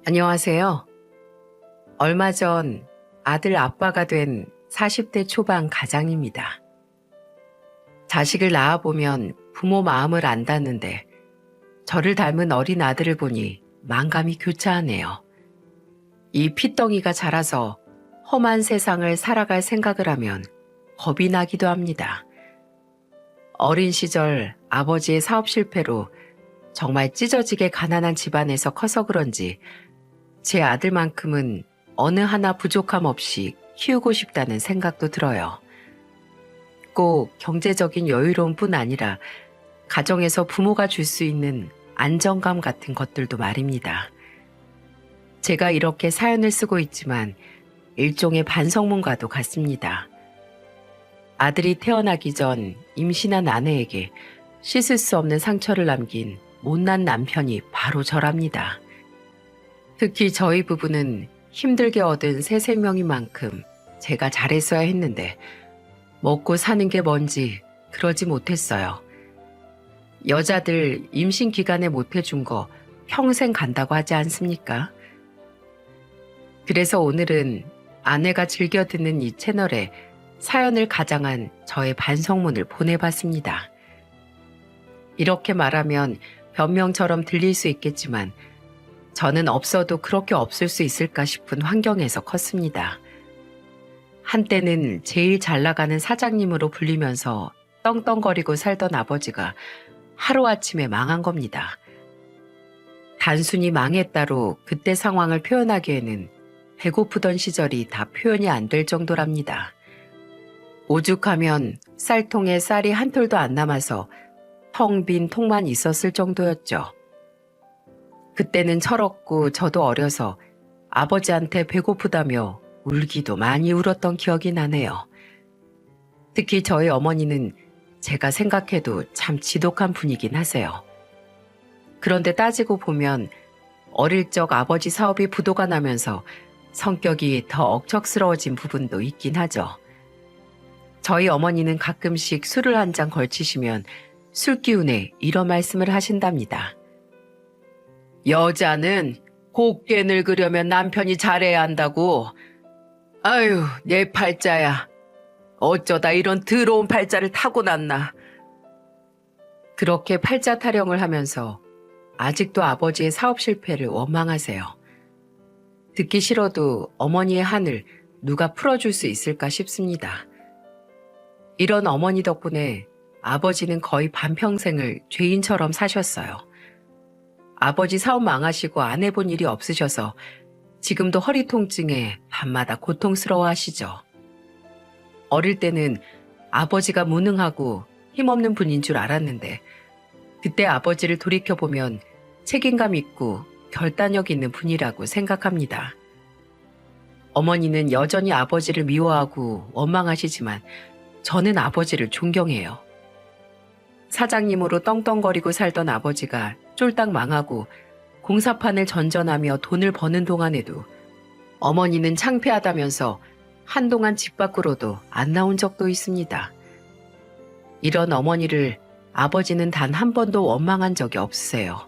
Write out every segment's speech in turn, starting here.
안녕하세요. 얼마 전 아들 아빠가 된 40대 초반 가장입니다. 자식을 낳아보면 부모 마음을 안다는데 저를 닮은 어린 아들을 보니 만감이 교차하네요. 이 핏덩이가 자라서 험한 세상을 살아갈 생각을 하면 겁이 나기도 합니다. 어린 시절 아버지의 사업 실패로 정말 찢어지게 가난한 집안에서 커서 그런지 제 아들만큼은 어느 하나 부족함 없이 키우고 싶다는 생각도 들어요. 꼭 경제적인 여유로움 뿐 아니라 가정에서 부모가 줄 수 있는 안정감 같은 것들도 말입니다. 제가 이렇게 사연을 쓰고 있지만 일종의 반성문과도 같습니다. 아들이 태어나기 전 임신한 아내에게 씻을 수 없는 상처를 남긴 못난 남편이 바로 저랍니다. 특히 저희 부부는 힘들게 얻은 새 생명인 만큼 제가 잘했어야 했는데 먹고 사는 게 뭔지 그러지 못했어요. 여자들 임신 기간에 못해준 거 평생 간다고 하지 않습니까? 그래서 오늘은 아내가 즐겨 듣는 이 채널에 사연을 가장한 저의 반성문을 보내봤습니다. 이렇게 말하면 변명처럼 들릴 수 있겠지만 저는 없어도 그렇게 없을 수 있을까 싶은 환경에서 컸습니다. 한때는 제일 잘 나가는 사장님으로 불리면서 떵떵거리고 살던 아버지가 하루아침에 망한 겁니다. 단순히 망했다로 그때 상황을 표현하기에는 배고프던 시절이 다 표현이 안 될 정도랍니다. 오죽하면 쌀통에 쌀이 한 톨도 안 남아서 텅 빈 통만 있었을 정도였죠. 그때는 철없고 저도 어려서 아버지한테 배고프다며 울기도 많이 울었던 기억이 나네요. 특히 저희 어머니는 제가 생각해도 참 지독한 분이긴 하세요. 그런데 따지고 보면 어릴 적 아버지 사업이 부도가 나면서 성격이 더 억척스러워진 부분도 있긴 하죠. 저희 어머니는 가끔씩 술을 한 잔 걸치시면 술 기운에 이런 말씀을 하신답니다. 여자는 곱게 늙으려면 남편이 잘해야 한다고. 아유, 내 팔자야. 어쩌다 이런 더러운 팔자를 타고났나. 그렇게 팔자 타령을 하면서 아직도 아버지의 사업 실패를 원망하세요. 듣기 싫어도 어머니의 한을 누가 풀어줄 수 있을까 싶습니다. 이런 어머니 덕분에 아버지는 거의 반평생을 죄인처럼 사셨어요. 아버지 사업 망하시고 안 해본 일이 없으셔서 지금도 허리 통증에 밤마다 고통스러워 하시죠. 어릴 때는 아버지가 무능하고 힘없는 분인 줄 알았는데 그때 아버지를 돌이켜보면 책임감 있고 결단력 있는 분이라고 생각합니다. 어머니는 여전히 아버지를 미워하고 원망하시지만 저는 아버지를 존경해요. 사장님으로 떵떵거리고 살던 아버지가 쫄딱 망하고 공사판을 전전하며 돈을 버는 동안에도 어머니는 창피하다면서 한동안 집 밖으로도 안 나온 적도 있습니다. 이런 어머니를 아버지는 단 한 번도 원망한 적이 없으세요.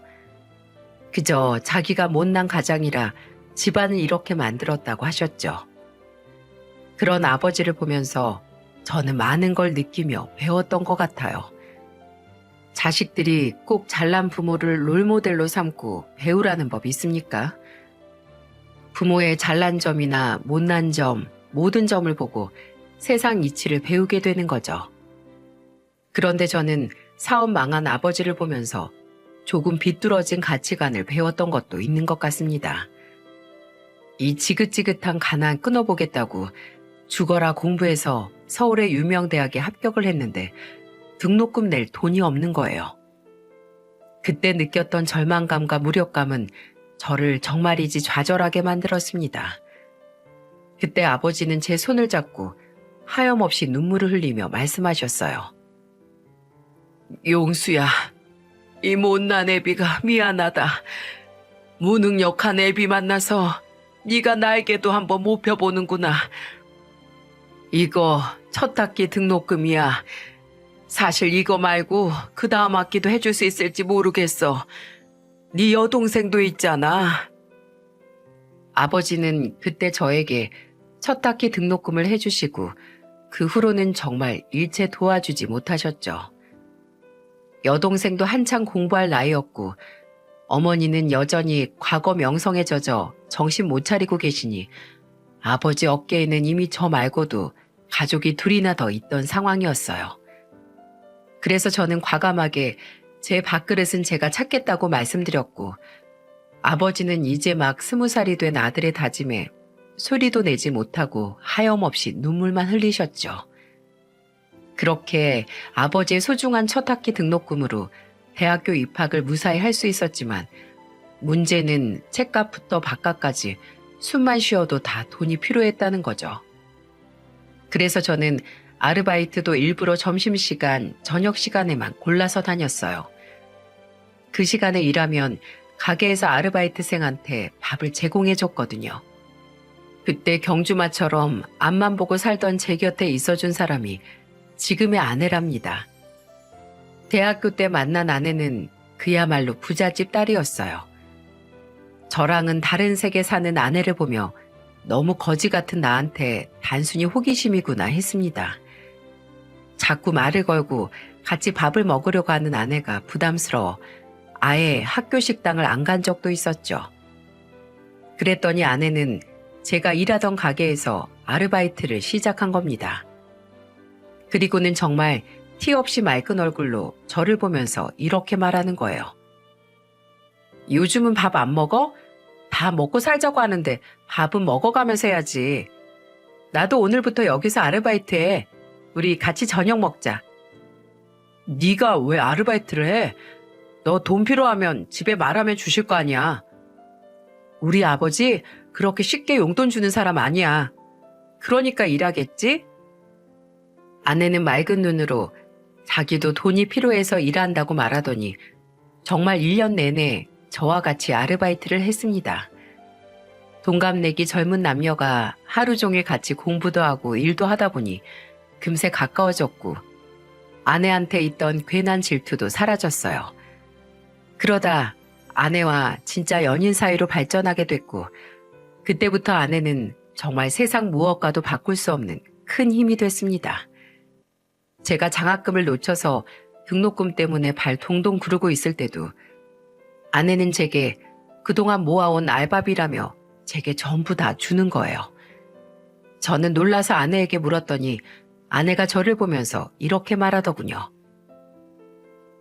그저 자기가 못난 가장이라 집안을 이렇게 만들었다고 하셨죠. 그런 아버지를 보면서 저는 많은 걸 느끼며 배웠던 것 같아요. 자식들이 꼭 잘난 부모를 롤모델로 삼고 배우라는 법 있습니까? 부모의 잘난 점이나 못난 점, 모든 점을 보고 세상 이치를 배우게 되는 거죠. 그런데 저는 사업 망한 아버지를 보면서 조금 비뚤어진 가치관을 배웠던 것도 있는 것 같습니다. 이 지긋지긋한 가난 끊어보겠다고 죽어라 공부해서 서울의 유명 대학에 합격을 했는데 등록금 낼 돈이 없는 거예요. 그때 느꼈던 절망감과 무력감은 저를 정말이지 좌절하게 만들었습니다. 그때 아버지는 제 손을 잡고 하염없이 눈물을 흘리며 말씀하셨어요. 용수야, 이 못난 애비가 미안하다. 무능력한 애비 만나서 네가 나에게도 한번 못 펴보는구나. 이거 첫 학기 등록금이야. 사실 이거 말고 그 다음 학기도 해줄 수 있을지 모르겠어. 네 여동생도 있잖아. 아버지는 그때 저에게 첫 학기 등록금을 해주시고 그 후로는 정말 일체 도와주지 못하셨죠. 여동생도 한창 공부할 나이였고 어머니는 여전히 과거 명성에 젖어 정신 못 차리고 계시니 아버지 어깨에는 이미 저 말고도 가족이 둘이나 더 있던 상황이었어요. 그래서 저는 과감하게 제 밥그릇은 제가 찾겠다고 말씀드렸고 아버지는 이제 막 20살이 된 아들의 다짐에 소리도 내지 못하고 하염없이 눈물만 흘리셨죠. 그렇게 아버지의 소중한 첫 학기 등록금으로 대학교 입학을 무사히 할 수 있었지만 문제는 책값부터 밥값까지 숨만 쉬어도 다 돈이 필요했다는 거죠. 그래서 저는 아르바이트도 일부러 점심시간, 저녁시간에만 골라서 다녔어요. 그 시간에 일하면 가게에서 아르바이트생한테 밥을 제공해줬거든요. 그때 경주마처럼 앞만 보고 살던 제 곁에 있어준 사람이 지금의 아내랍니다. 대학교 때 만난 아내는 그야말로 부잣집 딸이었어요. 저랑은 다른 세계 사는 아내를 보며 너무 거지 같은 나한테 단순히 호기심이구나 했습니다. 자꾸 말을 걸고 같이 밥을 먹으려고 하는 아내가 부담스러워 아예 학교 식당을 안 간 적도 있었죠. 그랬더니 아내는 제가 일하던 가게에서 아르바이트를 시작한 겁니다. 그리고는 정말 티 없이 맑은 얼굴로 저를 보면서 이렇게 말하는 거예요. 요즘은 밥 안 먹어? 다 먹고 살자고 하는데 밥은 먹어가면서 해야지. 나도 오늘부터 여기서 아르바이트해. 우리 같이 저녁 먹자. 네가 왜 아르바이트를 해? 너 돈 필요하면 집에 말하면 주실 거 아니야. 우리 아버지 그렇게 쉽게 용돈 주는 사람 아니야. 그러니까 일하겠지? 아내는 맑은 눈으로 자기도 돈이 필요해서 일한다고 말하더니 정말 1년 내내 저와 같이 아르바이트를 했습니다. 동갑내기 젊은 남녀가 하루 종일 같이 공부도 하고 일도 하다 보니 금세 가까워졌고 아내한테 있던 괜한 질투도 사라졌어요. 그러다 아내와 진짜 연인 사이로 발전하게 됐고 그때부터 아내는 정말 세상 무엇과도 바꿀 수 없는 큰 힘이 됐습니다. 제가 장학금을 놓쳐서 등록금 때문에 발 동동 구르고 있을 때도 아내는 제게 그동안 모아온 알바비라며 제게 전부 다 주는 거예요. 저는 놀라서 아내에게 물었더니 아내가 저를 보면서 이렇게 말하더군요.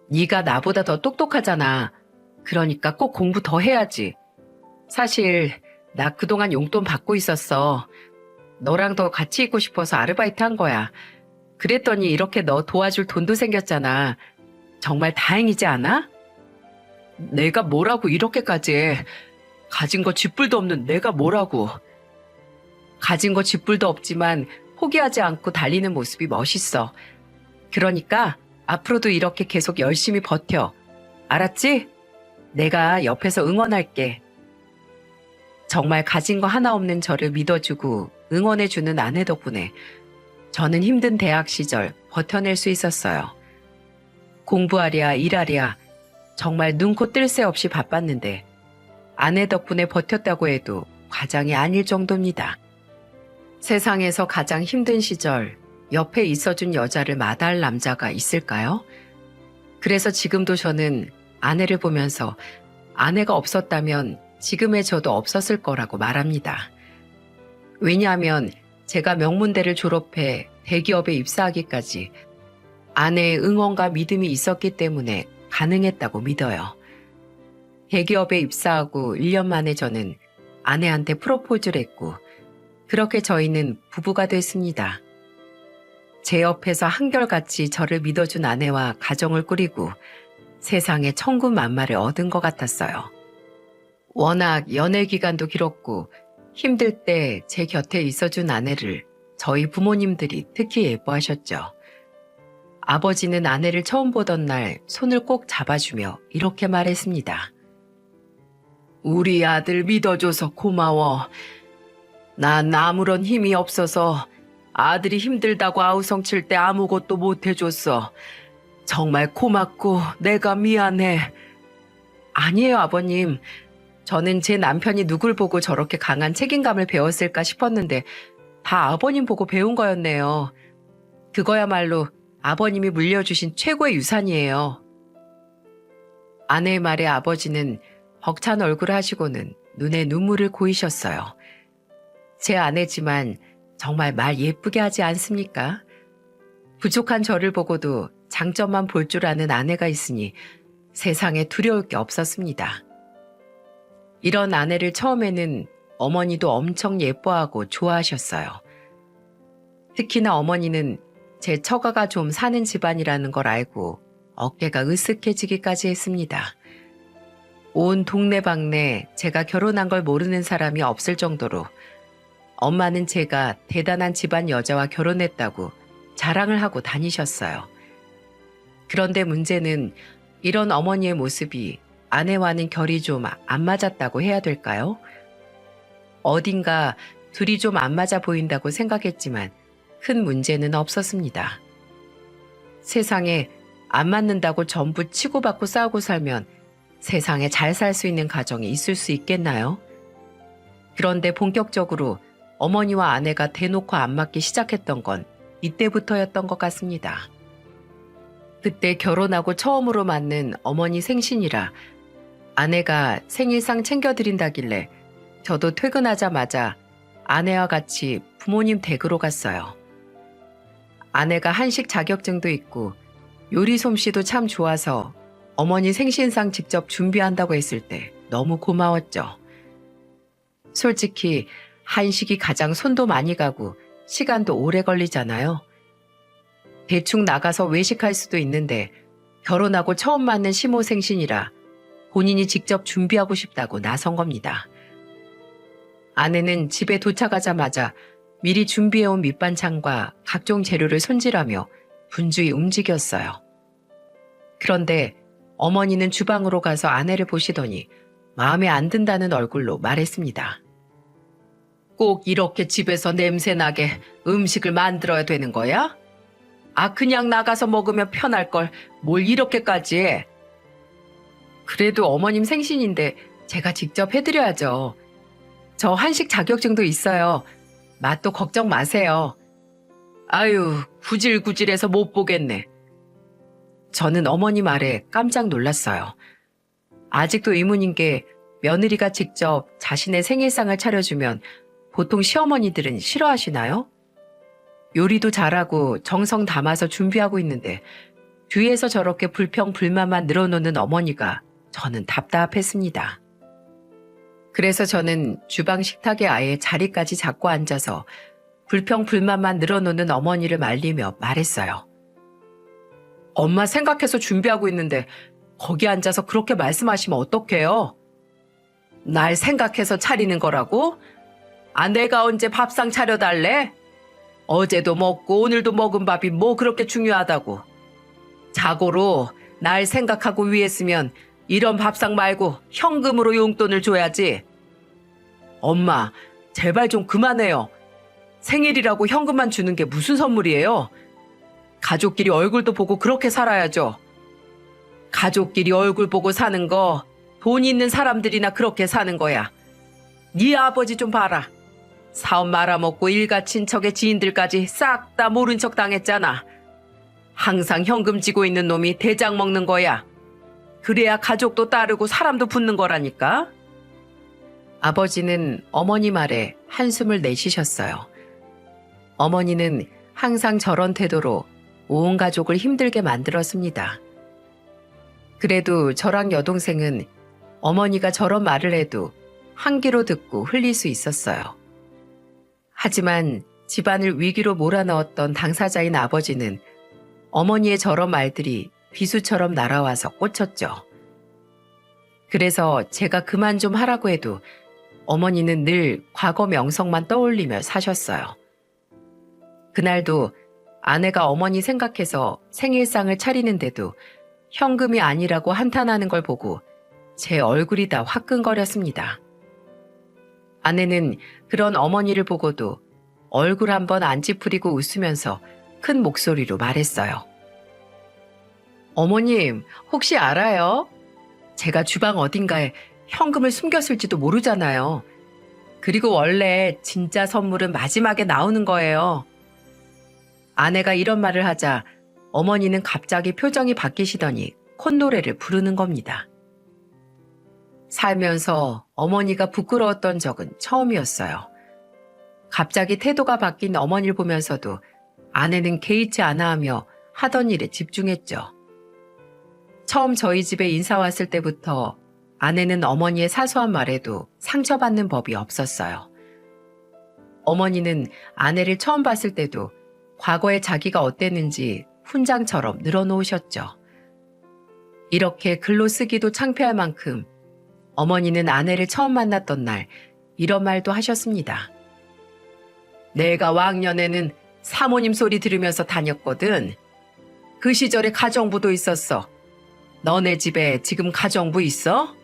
네가 나보다 더 똑똑하잖아. 그러니까 꼭 공부 더 해야지. 사실 나 그동안 용돈 받고 있었어. 너랑 더 같이 있고 싶어서 아르바이트 한 거야. 그랬더니 이렇게 너 도와줄 돈도 생겼잖아. 정말 다행이지 않아? 내가 뭐라고 이렇게까지 해. 가진 거 쥐뿔도 없는 내가 뭐라고. 가진 거 쥐뿔도 없지만 포기하지 않고 달리는 모습이 멋있어. 그러니까 앞으로도 이렇게 계속 열심히 버텨. 알았지? 내가 옆에서 응원할게. 정말 가진 거 하나 없는 저를 믿어주고 응원해주는 아내 덕분에 저는 힘든 대학 시절 버텨낼 수 있었어요. 공부하랴 일하랴 정말 눈코 뜰 새 없이 바빴는데 아내 덕분에 버텼다고 해도 과장이 아닐 정도입니다. 세상에서 가장 힘든 시절 옆에 있어준 여자를 마다할 남자가 있을까요? 그래서 지금도 저는 아내를 보면서 아내가 없었다면 지금의 저도 없었을 거라고 말합니다. 왜냐하면 제가 명문대를 졸업해 대기업에 입사하기까지 아내의 응원과 믿음이 있었기 때문에 가능했다고 믿어요. 대기업에 입사하고 1년 만에 저는 아내한테 프로포즈를 했고 그렇게 저희는 부부가 됐습니다. 제 옆에서 한결같이 저를 믿어준 아내와 가정을 꾸리고 세상에 천군만마를 얻은 것 같았어요. 워낙 연애 기간도 길었고 힘들 때 제 곁에 있어준 아내를 저희 부모님들이 특히 예뻐하셨죠. 아버지는 아내를 처음 보던 날 손을 꼭 잡아주며 이렇게 말했습니다. 우리 아들 믿어줘서 고마워. 난 아무런 힘이 없어서 아들이 힘들다고 아우성칠 때 아무것도 못해줬어. 정말 고맙고 내가 미안해. 아니에요, 아버님. 저는 제 남편이 누굴 보고 저렇게 강한 책임감을 배웠을까 싶었는데 다 아버님 보고 배운 거였네요. 그거야말로 아버님이 물려주신 최고의 유산이에요. 아내의 말에 아버지는 벅찬 얼굴을 하시고는 눈에 눈물을 고이셨어요. 제 아내지만 정말 말 예쁘게 하지 않습니까? 부족한 저를 보고도 장점만 볼 줄 아는 아내가 있으니 세상에 두려울 게 없었습니다. 이런 아내를 처음에는 어머니도 엄청 예뻐하고 좋아하셨어요. 특히나 어머니는 제 처가가 좀 사는 집안이라는 걸 알고 어깨가 으쓱해지기까지 했습니다. 온 동네방네 제가 결혼한 걸 모르는 사람이 없을 정도로 엄마는 제가 대단한 집안 여자와 결혼했다고 자랑을 하고 다니셨어요. 그런데 문제는 이런 어머니의 모습이 아내와는 결이 좀 안 맞았다고 해야 될까요? 어딘가 둘이 좀 안 맞아 보인다고 생각했지만 큰 문제는 없었습니다. 세상에 안 맞는다고 전부 치고받고 싸우고 살면 세상에 잘 살 수 있는 가정이 있을 수 있겠나요? 그런데 본격적으로 어머니와 아내가 대놓고 안 맞기 시작했던 건 이때부터였던 것 같습니다. 그때 결혼하고 처음으로 맞는 어머니 생신이라 아내가 생일상 챙겨드린다길래 저도 퇴근하자마자 아내와 같이 부모님 댁으로 갔어요. 아내가 한식 자격증도 있고 요리 솜씨도 참 좋아서 어머니 생신상 직접 준비한다고 했을 때 너무 고마웠죠. 솔직히 한식이 가장 손도 많이 가고 시간도 오래 걸리잖아요. 대충 나가서 외식할 수도 있는데 결혼하고 처음 맞는 시모 생신이라 본인이 직접 준비하고 싶다고 나선 겁니다. 아내는 집에 도착하자마자 미리 준비해온 밑반찬과 각종 재료를 손질하며 분주히 움직였어요. 그런데 어머니는 주방으로 가서 아내를 보시더니 마음에 안 든다는 얼굴로 말했습니다. 꼭 이렇게 집에서 냄새나게 음식을 만들어야 되는 거야? 아, 그냥 나가서 먹으면 편할 걸 뭘 이렇게까지 해? 그래도 어머님 생신인데 제가 직접 해드려야죠. 저 한식 자격증도 있어요. 맛도 걱정 마세요. 아유, 구질구질해서 못 보겠네. 저는 어머니 말에 깜짝 놀랐어요. 아직도 의문인 게 며느리가 직접 자신의 생일상을 차려주면 보통 시어머니들은 싫어하시나요? 요리도 잘하고 정성 담아서 준비하고 있는데 뒤에서 저렇게 불평불만만 늘어놓는 어머니가 저는 답답했습니다. 그래서 저는 주방 식탁에 아예 자리까지 잡고 앉아서 불평불만만 늘어놓는 어머니를 말리며 말했어요. 엄마 생각해서 준비하고 있는데 거기 앉아서 그렇게 말씀하시면 어떡해요? 날 생각해서 차리는 거라고? 아, 내가 언제 밥상 차려달래? 어제도 먹고 오늘도 먹은 밥이 뭐 그렇게 중요하다고. 자고로 날 생각하고 위했으면 이런 밥상 말고 현금으로 용돈을 줘야지. 엄마, 제발 좀 그만해요. 생일이라고 현금만 주는 게 무슨 선물이에요? 가족끼리 얼굴도 보고 그렇게 살아야죠. 가족끼리 얼굴 보고 사는 거 돈 있는 사람들이나 그렇게 사는 거야. 네 아버지 좀 봐라. 사업 말아먹고 일가 친척의 지인들까지 싹 다 모른 척 당했잖아. 항상 현금 쥐고 있는 놈이 대장 먹는 거야. 그래야 가족도 따르고 사람도 붙는 거라니까. 아버지는 어머니 말에 한숨을 내쉬셨어요. 어머니는 항상 저런 태도로 온 가족을 힘들게 만들었습니다. 그래도 저랑 여동생은 어머니가 저런 말을 해도 한 귀로 듣고 흘릴 수 있었어요. 하지만 집안을 위기로 몰아넣었던 당사자인 아버지는 어머니의 저런 말들이 비수처럼 날아와서 꽂혔죠. 그래서 제가 그만 좀 하라고 해도 어머니는 늘 과거 명성만 떠올리며 사셨어요. 그날도 아내가 어머니 생각해서 생일상을 차리는데도 현금이 아니라고 한탄하는 걸 보고 제 얼굴이 다 화끈거렸습니다. 아내는 그런 어머니를 보고도 얼굴 한번 안 찌푸리고 웃으면서 큰 목소리로 말했어요. 어머님, 혹시 알아요? 제가 주방 어딘가에 현금을 숨겼을지도 모르잖아요. 그리고 원래 진짜 선물은 마지막에 나오는 거예요. 아내가 이런 말을 하자 어머니는 갑자기 표정이 바뀌시더니 콧노래를 부르는 겁니다. 살면서 어머니가 부끄러웠던 적은 처음이었어요. 갑자기 태도가 바뀐 어머니를 보면서도 아내는 개의치 않아 하며 하던 일에 집중했죠. 처음 저희 집에 인사 왔을 때부터 아내는 어머니의 사소한 말에도 상처받는 법이 없었어요. 어머니는 아내를 처음 봤을 때도 과거에 자기가 어땠는지 훈장처럼 늘어놓으셨죠. 이렇게 글로 쓰기도 창피할 만큼 어머니는 아내를 처음 만났던 날 이런 말도 하셨습니다. 내가 왕년에는 사모님 소리 들으면서 다녔거든. 그 시절에 가정부도 있었어. 너네 집에 지금 가정부 있어?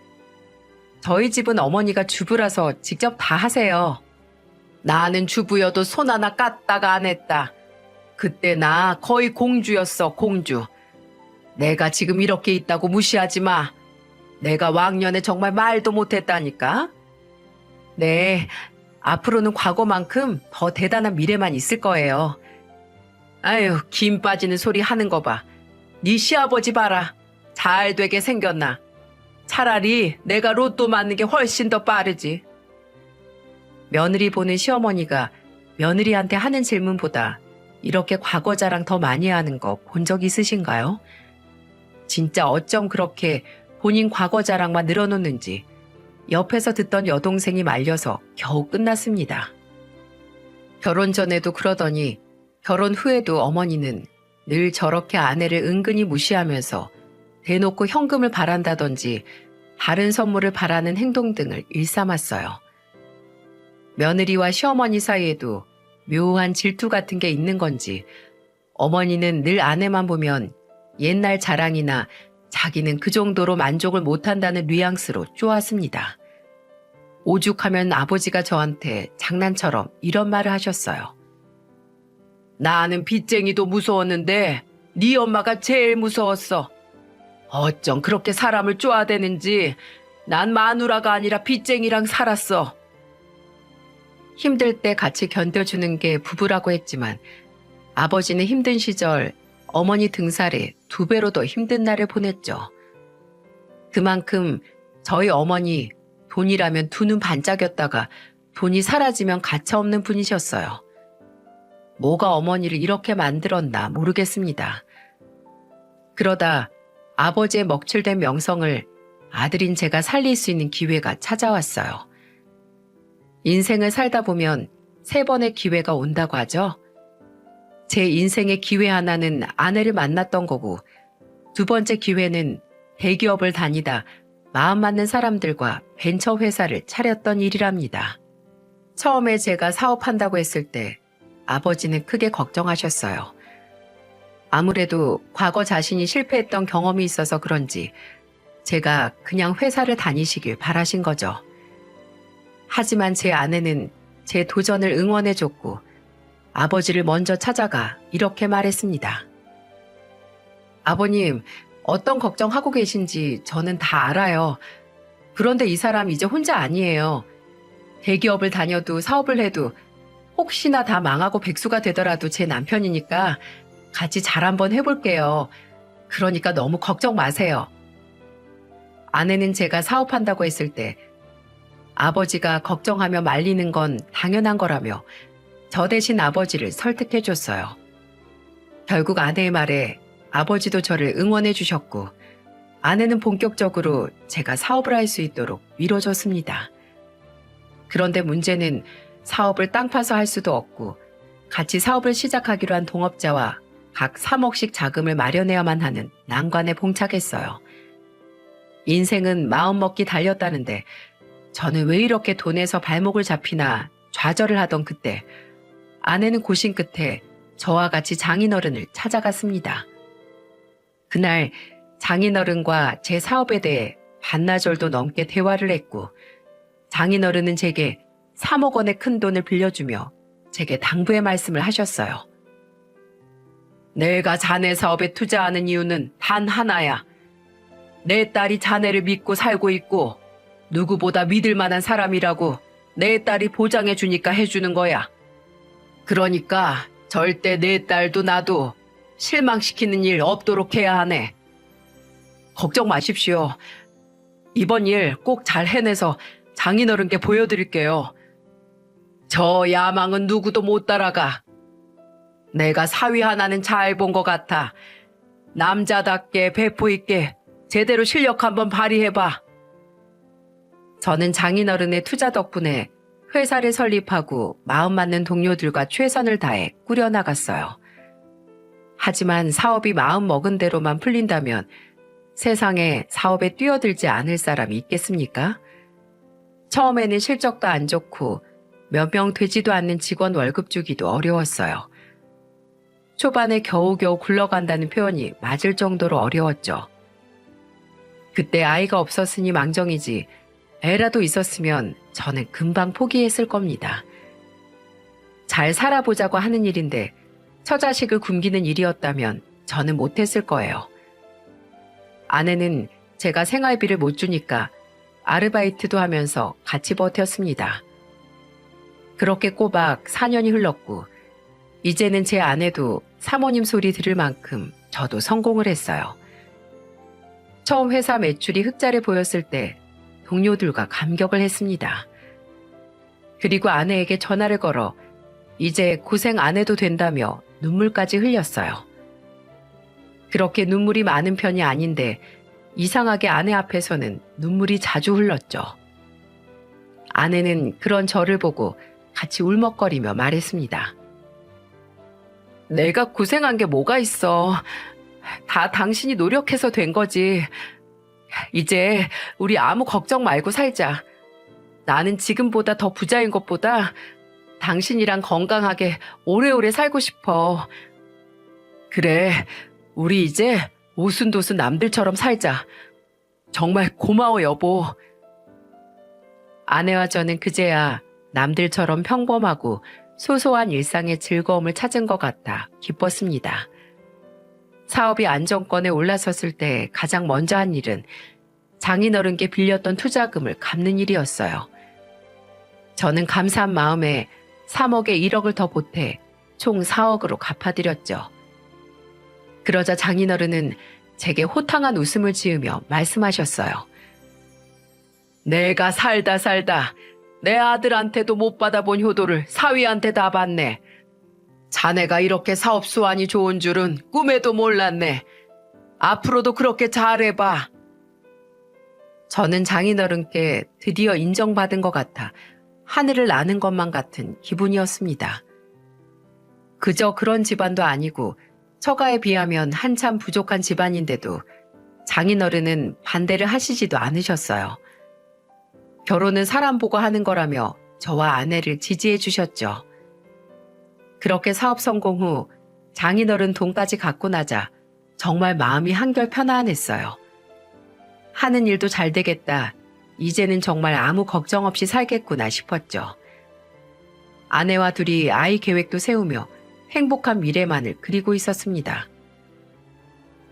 저희 집은 어머니가 주부라서 직접 다 하세요. 나는 주부여도 손 하나 깠다가 안 했다. 그때 나 거의 공주였어, 공주. 내가 지금 이렇게 있다고 무시하지 마. 내가 왕년에 정말 말도 못했다니까. 네, 앞으로는 과거만큼 더 대단한 미래만 있을 거예요. 아유, 김 빠지는 소리 하는 거 봐. 네 시아버지 봐라. 잘 되게 생겼나. 차라리 내가 로또 맞는 게 훨씬 더 빠르지. 며느리 보는 시어머니가 며느리한테 하는 질문보다 이렇게 과거 자랑 더 많이 하는 거 본 적 있으신가요? 진짜 어쩜 그렇게 본인 과거 자랑만 늘어놓는지 옆에서 듣던 여동생이 말려서 겨우 끝났습니다. 결혼 전에도 그러더니 결혼 후에도 어머니는 늘 저렇게 아내를 은근히 무시하면서 대놓고 현금을 바란다든지 다른 선물을 바라는 행동 등을 일삼았어요. 며느리와 시어머니 사이에도 묘한 질투 같은 게 있는 건지 어머니는 늘 아내만 보면 옛날 자랑이나 자기는 그 정도로 만족을 못한다는 뉘앙스로 쪼았습니다. 오죽하면 아버지가 저한테 장난처럼 이런 말을 하셨어요. 나는 빚쟁이도 무서웠는데 네 엄마가 제일 무서웠어. 어쩜 그렇게 사람을 쪼아대는지. 난 마누라가 아니라 빚쟁이랑 살았어. 힘들 때 같이 견뎌주는 게 부부라고 했지만 아버지는 힘든 시절 어머니 등살에 2배로 더 힘든 날을 보냈죠. 그만큼 저희 어머니 돈이라면 두 눈 반짝였다가 돈이 사라지면 가차없는 분이셨어요. 뭐가 어머니를 이렇게 만들었나 모르겠습니다. 그러다 아버지의 먹칠된 명성을 아들인 제가 살릴 수 있는 기회가 찾아왔어요. 인생을 살다 보면 3번의 기회가 온다고 하죠. 제 인생의 기회 하나는 아내를 만났던 거고 2번째 기회는 대기업을 다니다 마음 맞는 사람들과 벤처 회사를 차렸던 일이랍니다. 처음에 제가 사업한다고 했을 때 아버지는 크게 걱정하셨어요. 아무래도 과거 자신이 실패했던 경험이 있어서 그런지 제가 그냥 회사를 다니시길 바라신 거죠. 하지만 제 아내는 제 도전을 응원해줬고 아버지를 먼저 찾아가 이렇게 말했습니다. 아버님, 어떤 걱정하고 계신지 저는 다 알아요. 그런데 이 사람 이제 혼자 아니에요. 대기업을 다녀도 사업을 해도 혹시나 다 망하고 백수가 되더라도 제 남편이니까 같이 잘 한번 해볼게요. 그러니까 너무 걱정 마세요. 아내는 제가 사업한다고 했을 때 아버지가 걱정하며 말리는 건 당연한 거라며 저 대신 아버지를 설득해 줬어요. 결국 아내의 말에 아버지도 저를 응원해 주셨고 아내는 본격적으로 제가 사업을 할 수 있도록 밀어줬습니다. 그런데 문제는 사업을 땅 파서 할 수도 없고 같이 사업을 시작하기로 한 동업자와 각 3억씩 자금을 마련해야만 하는 난관에 봉착했어요. 인생은 마음먹기 달렸다는데 저는 왜 이렇게 돈에서 발목을 잡히나 좌절을 하던 그때 아내는 고심 끝에 저와 같이 장인어른을 찾아갔습니다. 그날 장인어른과 제 사업에 대해 반나절도 넘게 대화를 했고 장인어른은 제게 3억 원의 큰 돈을 빌려주며 제게 당부의 말씀을 하셨어요. 내가 자네 사업에 투자하는 이유는 단 하나야. 내 딸이 자네를 믿고 살고 있고 누구보다 믿을 만한 사람이라고 내 딸이 보장해 주니까 해주는 거야. 그러니까 절대 내 딸도 나도 실망시키는 일 없도록 해야 하네. 걱정 마십시오. 이번 일 꼭 잘 해내서 장인어른께 보여드릴게요. 저 야망은 누구도 못 따라가. 내가 사위 하나는 잘 본 것 같아. 남자답게 배포 있게 제대로 실력 한번 발휘해봐. 저는 장인어른의 투자 덕분에 회사를 설립하고 마음 맞는 동료들과 최선을 다해 꾸려나갔어요. 하지만 사업이 마음 먹은 대로만 풀린다면 세상에 사업에 뛰어들지 않을 사람이 있겠습니까? 처음에는 실적도 안 좋고 몇 명 되지도 않는 직원 월급 주기도 어려웠어요. 초반에 겨우겨우 굴러간다는 표현이 맞을 정도로 어려웠죠. 그때 아이가 없었으니 망정이지 애라도 있었으면 저는 금방 포기했을 겁니다. 잘 살아보자고 하는 일인데 처자식을 굶기는 일이었다면 저는 못했을 거예요. 아내는 제가 생활비를 못 주니까 아르바이트도 하면서 같이 버텼습니다. 그렇게 꼬박 4년이 흘렀고 이제는 제 아내도 사모님 소리 들을 만큼 저도 성공을 했어요. 처음 회사 매출이 흑자를 보였을 때 동료들과 감격을 했습니다. 그리고 아내에게 전화를 걸어 이제 고생 안 해도 된다며 눈물까지 흘렸어요. 그렇게 눈물이 많은 편이 아닌데 이상하게 아내 앞에서는 눈물이 자주 흘렀죠. 아내는 그런 저를 보고 같이 울먹거리며 말했습니다. 내가 고생한 게 뭐가 있어. 다 당신이 노력해서 된 거지. 이제 우리 아무 걱정 말고 살자. 나는 지금보다 더 부자인 것보다 당신이랑 건강하게 오래오래 살고 싶어. 그래, 우리 이제 오순도순 남들처럼 살자. 정말 고마워, 여보. 아내와 저는 그제야 남들처럼 평범하고 소소한 일상의 즐거움을 찾은 것 같아 기뻤습니다. 사업이 안정권에 올라섰을 때 가장 먼저 한 일은 장인어른께 빌렸던 투자금을 갚는 일이었어요. 저는 감사한 마음에 3억에 1억을 더 보태 총 4억으로 갚아드렸죠. 그러자 장인어른은 제게 호탕한 웃음을 지으며 말씀하셨어요. 내가 살다 내 아들한테도 못 받아본 효도를 사위한테 다 받네. 자네가 이렇게 사업 수완이 좋은 줄은 꿈에도 몰랐네. 앞으로도 그렇게 잘해봐. 저는 장인어른께 드디어 인정받은 것 같아 하늘을 나는 것만 같은 기분이었습니다. 그저 그런 집안도 아니고 처가에 비하면 한참 부족한 집안인데도 장인어른은 반대를 하시지도 않으셨어요. 결혼은 사람 보고 하는 거라며 저와 아내를 지지해 주셨죠. 그렇게 사업 성공 후 장인어른 돈까지 갖고 나자 정말 마음이 한결 편안했어요. 하는 일도 잘 되겠다. 이제는 정말 아무 걱정 없이 살겠구나 싶었죠. 아내와 둘이 아이 계획도 세우며 행복한 미래만을 그리고 있었습니다.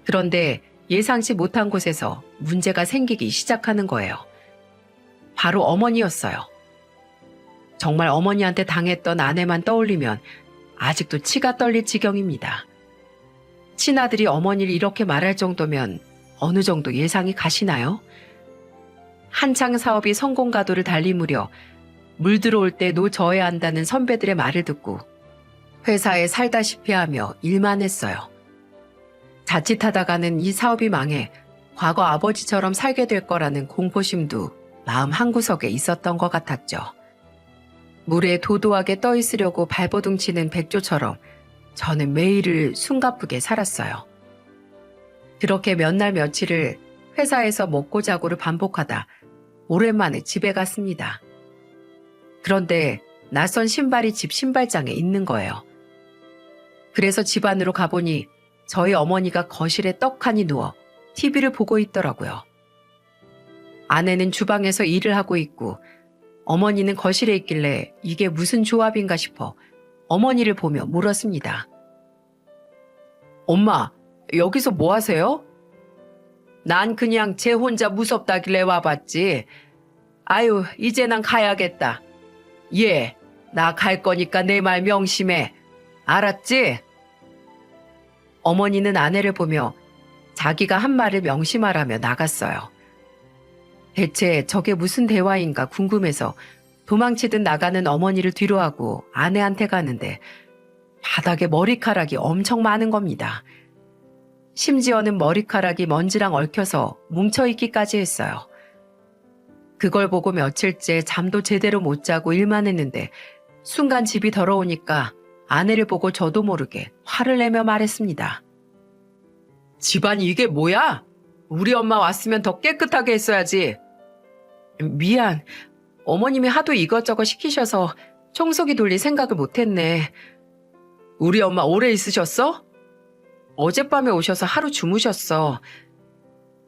그런데 예상치 못한 곳에서 문제가 생기기 시작하는 거예요. 바로 어머니였어요. 정말 어머니한테 당했던 아내만 떠올리면 아직도 치가 떨릴 지경입니다. 친아들이 어머니를 이렇게 말할 정도면 어느 정도 예상이 가시나요? 한창 사업이 성공 가도를 달릴 무렵 물 들어올 때 노져야 한다는 선배들의 말을 듣고 회사에 살다시피 하며 일만 했어요. 자칫하다가는 이 사업이 망해 과거 아버지처럼 살게 될 거라는 공포심도 마음 한구석에 있었던 것 같았죠. 물에 도도하게 떠 있으려고 발버둥 치는 백조처럼 저는 매일을 숨가쁘게 살았어요. 그렇게 몇 날 며칠을 회사에서 먹고 자고를 반복하다 오랜만에 집에 갔습니다. 그런데 낯선 신발이 집 신발장에 있는 거예요. 그래서 집 안으로 가보니 저희 어머니가 거실에 떡하니 누워 TV를 보고 있더라고요. 아내는 주방에서 일을 하고 있고 어머니는 거실에 있길래 이게 무슨 조합인가 싶어 어머니를 보며 물었습니다. 엄마, 여기서 뭐 하세요? 난 그냥 쟤 혼자 무섭다길래 와봤지. 아유, 이제 난 가야겠다. 예, 나 갈 거니까 내 말 명심해. 알았지? 어머니는 아내를 보며 자기가 한 말을 명심하라며 나갔어요. 대체 저게 무슨 대화인가 궁금해서 도망치듯 나가는 어머니를 뒤로하고 아내한테 가는데 바닥에 머리카락이 엄청 많은 겁니다. 심지어는 머리카락이 먼지랑 얽혀서 뭉쳐있기까지 했어요. 그걸 보고 며칠째 잠도 제대로 못 자고 일만 했는데 순간 집이 더러우니까 아내를 보고 저도 모르게 화를 내며 말했습니다. 집안이 이게 뭐야? 우리 엄마 왔으면 더 깨끗하게 했어야지. 미안. 어머님이 하도 이것저것 시키셔서 청소기 돌릴 생각을 못했네. 우리 엄마 오래 있으셨어? 어젯밤에 오셔서 하루 주무셨어.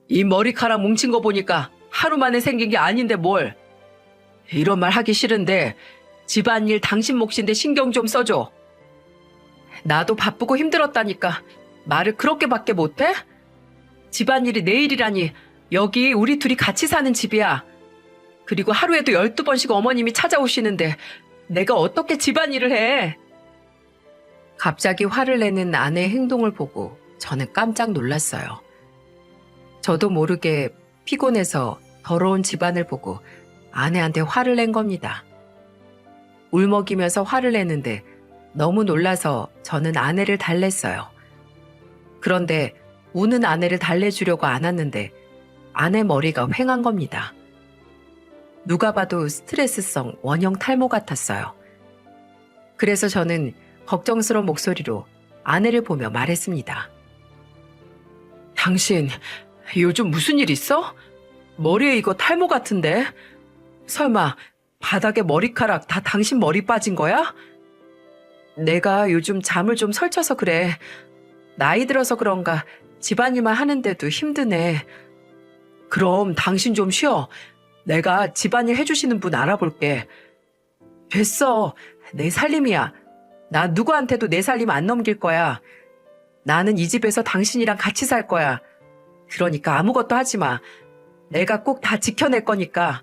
이 머리카락 뭉친 거 보니까 하루 만에 생긴 게 아닌데 뭘. 이런 말 하기 싫은데 집안일 당신 몫인데 신경 좀 써줘. 나도 바쁘고 힘들었다니까 말을 그렇게밖에 못해? 집안일이 내 일이라니. 여기 우리 둘이 같이 사는 집이야. 그리고 하루에도 12번씩 어머님이 찾아오시는데 내가 어떻게 집안일을 해? 갑자기 화를 내는 아내의 행동을 보고 저는 깜짝 놀랐어요. 저도 모르게 피곤해서 더러운 집안을 보고 아내한테 화를 낸 겁니다. 울먹이면서 화를 내는데 너무 놀라서 저는 아내를 달랬어요. 그런데 우는 아내를 달래주려고 안았는데 아내 머리가 휑한 겁니다. 누가 봐도 스트레스성 원형 탈모 같았어요. 그래서 저는 걱정스러운 목소리로 아내를 보며 말했습니다. 당신 요즘 무슨 일 있어? 머리에 이거 탈모 같은데? 설마 바닥에 머리카락 다 당신 머리 빠진 거야? 내가 요즘 잠을 좀 설쳐서 그래. 나이 들어서 그런가 집안일만 하는데도 힘드네. 그럼 당신 좀 쉬어. 내가 집안일 해주시는 분 알아볼게. 됐어. 내 살림이야. 나 누구한테도 내 살림 안 넘길 거야. 나는 이 집에서 당신이랑 같이 살 거야. 그러니까 아무것도 하지 마. 내가 꼭 다 지켜낼 거니까.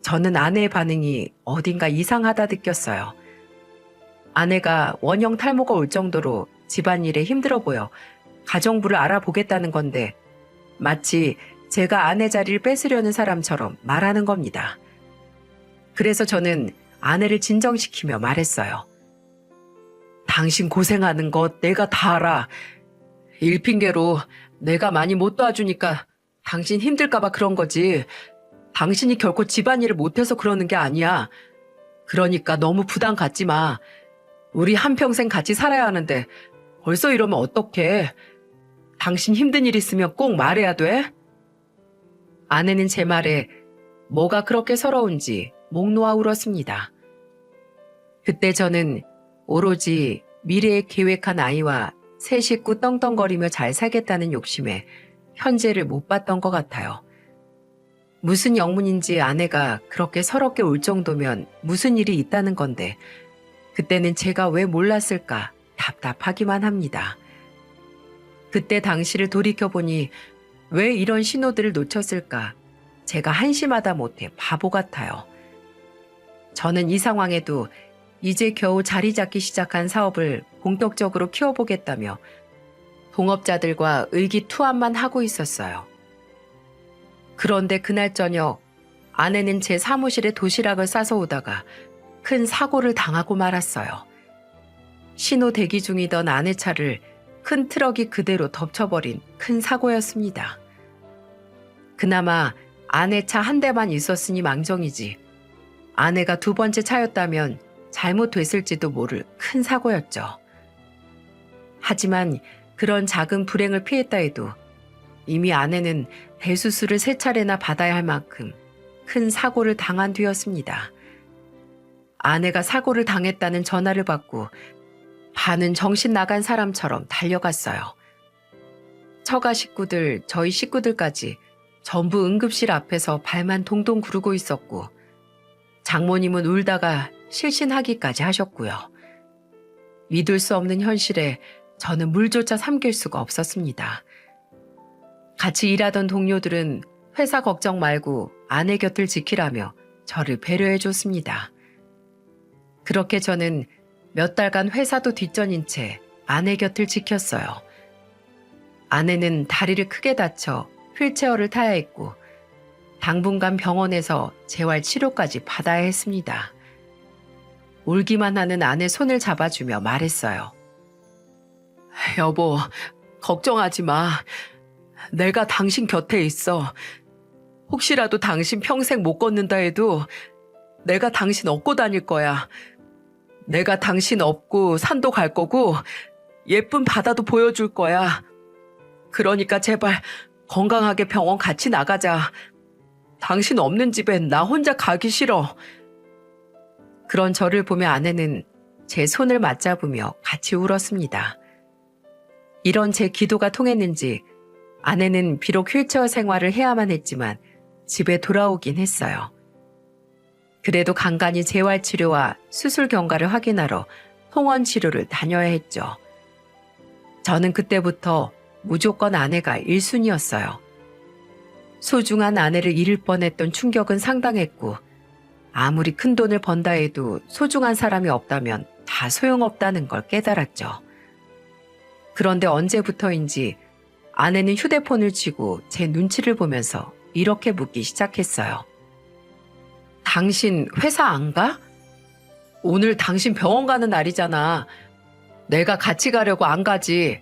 저는 아내의 반응이 어딘가 이상하다 느꼈어요. 아내가 원형 탈모가 올 정도로 집안일에 힘들어 보여 가정부를 알아보겠다는 건데 마치 제가 아내 자리를 뺏으려는 사람처럼 말하는 겁니다. 그래서 저는 아내를 진정시키며 말했어요. 당신 고생하는 거 내가 다 알아. 일 핑계로 내가 많이 못 도와주니까 당신 힘들까봐 그런 거지. 당신이 결코 집안일을 못해서 그러는 게 아니야. 그러니까 너무 부담 갖지 마. 우리 한평생 같이 살아야 하는데 벌써 이러면 어떡해. 당신 힘든 일 있으면 꼭 말해야 돼. 아내는 제 말에 뭐가 그렇게 서러운지 목 놓아 울었습니다. 그때 저는 오로지 미래에 계획한 아이와 새 식구 떵떵거리며 잘 살겠다는 욕심에 현재를 못 봤던 것 같아요. 무슨 영문인지 아내가 그렇게 서럽게 울 정도면 무슨 일이 있다는 건데 그때는 제가 왜 몰랐을까 답답하기만 합니다. 그때 당시를 돌이켜보니 왜 이런 신호들을 놓쳤을까 제가 한심하다 못해 바보 같아요. 저는 이 상황에도 이제 겨우 자리 잡기 시작한 사업을 본격적으로 키워보겠다며 동업자들과 의기투합만 하고 있었어요. 그런데 그날 저녁 아내는 제 사무실에 도시락을 싸서 오다가 큰 사고를 당하고 말았어요. 신호 대기 중이던 아내 차를 큰 트럭이 그대로 덮쳐버린 큰 사고였습니다. 그나마 아내 차 한 대만 있었으니 망정이지 아내가 두 번째 차였다면 잘못됐을지도 모를 큰 사고였죠. 하지만 그런 작은 불행을 피했다 해도 이미 아내는 대수술을 3차례나 받아야 할 만큼 큰 사고를 당한 뒤였습니다. 아내가 사고를 당했다는 전화를 받고 반은 정신 나간 사람처럼 달려갔어요. 처가 식구들, 저희 식구들까지 전부 응급실 앞에서 발만 동동 구르고 있었고 장모님은 울다가 실신하기까지 하셨고요. 믿을 수 없는 현실에 저는 물조차 삼킬 수가 없었습니다. 같이 일하던 동료들은 회사 걱정 말고 아내 곁을 지키라며 저를 배려해 줬습니다. 그렇게 저는 몇 달간 회사도 뒷전인 채 아내 곁을 지켰어요. 아내는 다리를 크게 다쳐 휠체어를 타야 했고 당분간 병원에서 재활 치료까지 받아야 했습니다. 울기만 하는 아내 손을 잡아주며 말했어요. 여보, 걱정하지 마. 내가 당신 곁에 있어. 혹시라도 당신 평생 못 걷는다 해도 내가 당신 업고 다닐 거야. 내가 당신 업고 산도 갈 거고 예쁜 바다도 보여줄 거야. 그러니까 제발 건강하게 병원 같이 나가자. 당신 없는 집엔 나 혼자 가기 싫어. 그런 저를 보며 아내는 제 손을 맞잡으며 같이 울었습니다. 이런 제 기도가 통했는지 아내는 비록 휠체어 생활을 해야만 했지만 집에 돌아오긴 했어요. 그래도 간간히 재활치료와 수술 경과를 확인하러 통원 치료를 다녀야 했죠. 저는 그때부터 무조건 아내가 1순위였어요. 소중한 아내를 잃을 뻔했던 충격은 상당했고 아무리 큰 돈을 번다 해도 소중한 사람이 없다면 다 소용없다는 걸 깨달았죠. 그런데 언제부터인지 아내는 휴대폰을 쥐고 제 눈치를 보면서 이렇게 묻기 시작했어요. 당신 회사 안 가? 오늘 당신 병원 가는 날이잖아. 내가 같이 가려고 안 가지.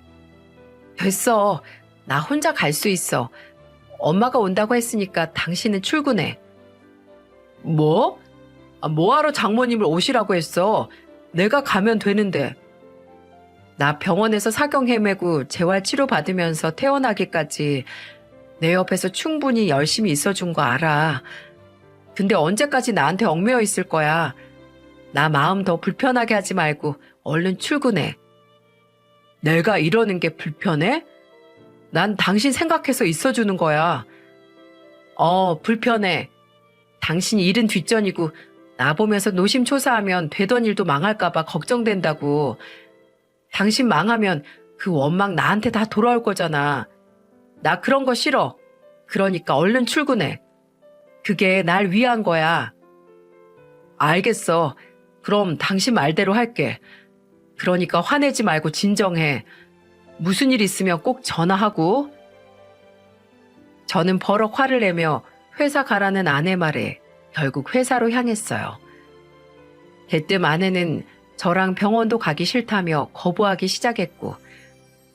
됐어. 나 혼자 갈 수 있어. 엄마가 온다고 했으니까 당신은 출근해. 뭐? 뭐하러 장모님을 오시라고 했어? 내가 가면 되는데. 나 병원에서 사경 헤매고 재활치료 받으면서 퇴원하기까지 내 옆에서 충분히 열심히 있어준 거 알아. 근데 언제까지 나한테 얽매여 있을 거야. 나 마음 더 불편하게 하지 말고 얼른 출근해. 내가 이러는 게 불편해? 난 당신 생각해서 있어주는 거야. 불편해. 당신이 일은 뒷전이고 나 보면서 노심초사하면 되던 일도 망할까봐 걱정된다고. 당신 망하면 그 원망 나한테 다 돌아올 거잖아. 나 그런 거 싫어. 그러니까 얼른 출근해. 그게 날 위한 거야. 알겠어. 그럼 당신 말대로 할게. 그러니까 화내지 말고 진정해. 무슨 일 있으면 꼭 전화하고. 저는 버럭 화를 내며 회사 가라는 아내 말에 결국 회사로 향했어요. 대뜸 아내는 저랑 병원도 가기 싫다며 거부하기 시작했고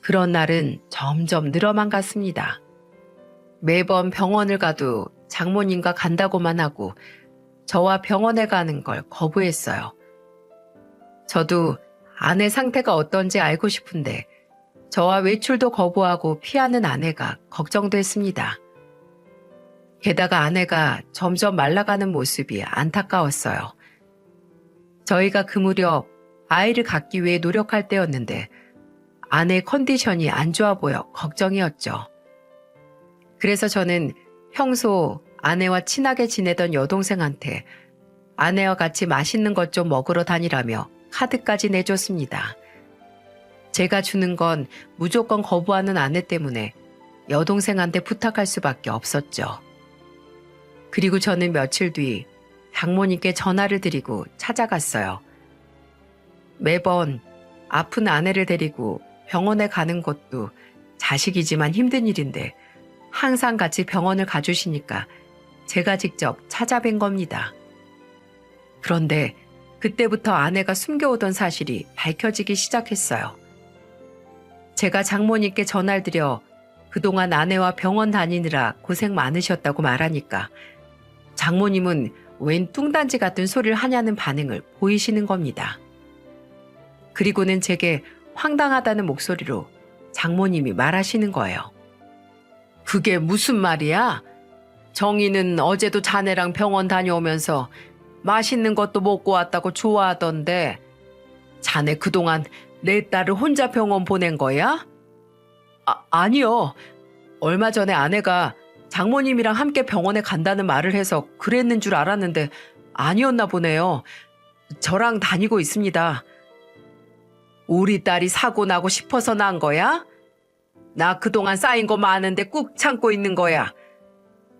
그런 날은 점점 늘어만 갔습니다. 매번 병원을 가도 장모님과 간다고만 하고 저와 병원에 가는 걸 거부했어요. 저도 아내 상태가 어떤지 알고 싶은데 저와 외출도 거부하고 피하는 아내가 걱정됐습니다. 게다가 아내가 점점 말라가는 모습이 안타까웠어요. 저희가 그 무렵 아이를 갖기 위해 노력할 때였는데 아내의 컨디션이 안 좋아 보여 걱정이었죠. 그래서 저는 평소 아내와 친하게 지내던 여동생한테 아내와 같이 맛있는 것 좀 먹으러 다니라며 카드까지 내줬습니다. 제가 주는 건 무조건 거부하는 아내 때문에 여동생한테 부탁할 수밖에 없었죠. 그리고 저는 며칠 뒤 장모님께 전화를 드리고 찾아갔어요. 매번 아픈 아내를 데리고 병원에 가는 것도 자식이지만 힘든 일인데 항상 같이 병원을 가주시니까 제가 직접 찾아뵌 겁니다. 그런데 그때부터 아내가 숨겨오던 사실이 밝혀지기 시작했어요. 제가 장모님께 전화를 드려 그동안 아내와 병원 다니느라 고생 많으셨다고 말하니까 장모님은 웬 뚱단지 같은 소리를 하냐는 반응을 보이시는 겁니다. 그리고는 제게 황당하다는 목소리로 장모님이 말하시는 거예요. 그게 무슨 말이야? 정희는 어제도 자네랑 병원 다녀오면서 맛있는 것도 먹고 왔다고 좋아하던데 자네 그동안 내 딸을 혼자 병원 보낸 거야? 아니요. 얼마 전에 아내가 장모님이랑 함께 병원에 간다는 말을 해서 그랬는 줄 알았는데 아니었나 보네요. 저랑 다니고 있습니다. 우리 딸이 사고 나고 싶어서 난 거야? 나 그동안 쌓인 거 많은데 꾹 참고 있는 거야.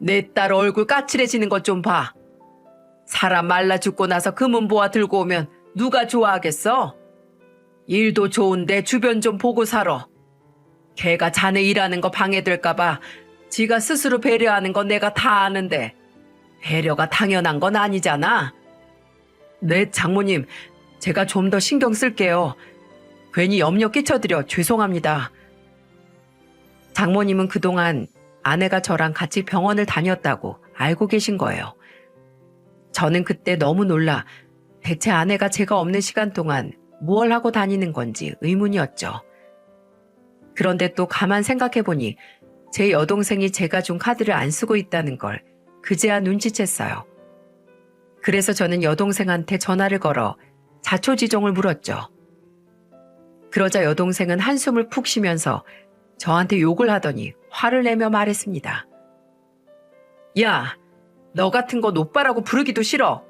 내 딸 얼굴 까칠해지는 것 좀 봐. 사람 말라 죽고 나서 금은보화 들고 오면 누가 좋아하겠어? 일도 좋은데 주변 좀 보고 살아. 걔가 자네 일하는 거 방해될까봐 지가 스스로 배려하는 건 내가 다 아는데 배려가 당연한 건 아니잖아. 네, 장모님. 제가 좀 더 신경 쓸게요. 괜히 염려 끼쳐드려 죄송합니다. 장모님은 그동안 아내가 저랑 같이 병원을 다녔다고 알고 계신 거예요. 저는 그때 너무 놀라 대체 아내가 제가 없는 시간 동안 무얼 하고 다니는 건지 의문이었죠. 그런데 또 가만 생각해보니 제 여동생이 제가 준 카드를 안 쓰고 있다는 걸 그제야 눈치챘어요. 그래서 저는 여동생한테 전화를 걸어 자초지종을 물었죠. 그러자 여동생은 한숨을 푹 쉬면서 저한테 욕을 하더니 화를 내며 말했습니다. 야, 너 같은 건 오빠라고 부르기도 싫어.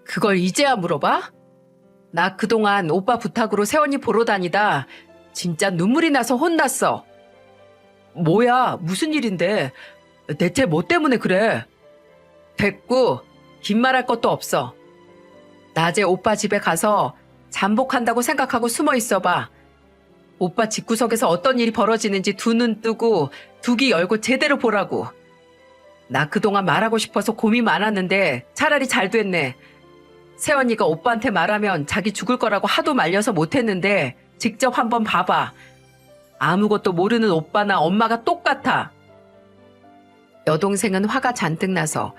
그걸 이제야 물어봐? 나 그동안 오빠 부탁으로 새언니 보러 다니다 진짜 눈물이 나서 혼났어. 뭐야, 무슨 일인데? 대체 뭐 때문에 그래? 됐고, 긴 말할 것도 없어. 낮에 오빠 집에 가서 잠복한다고 생각하고 숨어 있어봐. 오빠 집구석에서 어떤 일이 벌어지는지 두 눈 뜨고 두 귀 열고 제대로 보라고. 나 그동안 말하고 싶어서 고민 많았는데 차라리 잘 됐네. 새언니가 오빠한테 말하면 자기 죽을 거라고 하도 말려서 못했는데 직접 한번 봐봐. 아무것도 모르는 오빠나 엄마가 똑같아. 여동생은 화가 잔뜩 나서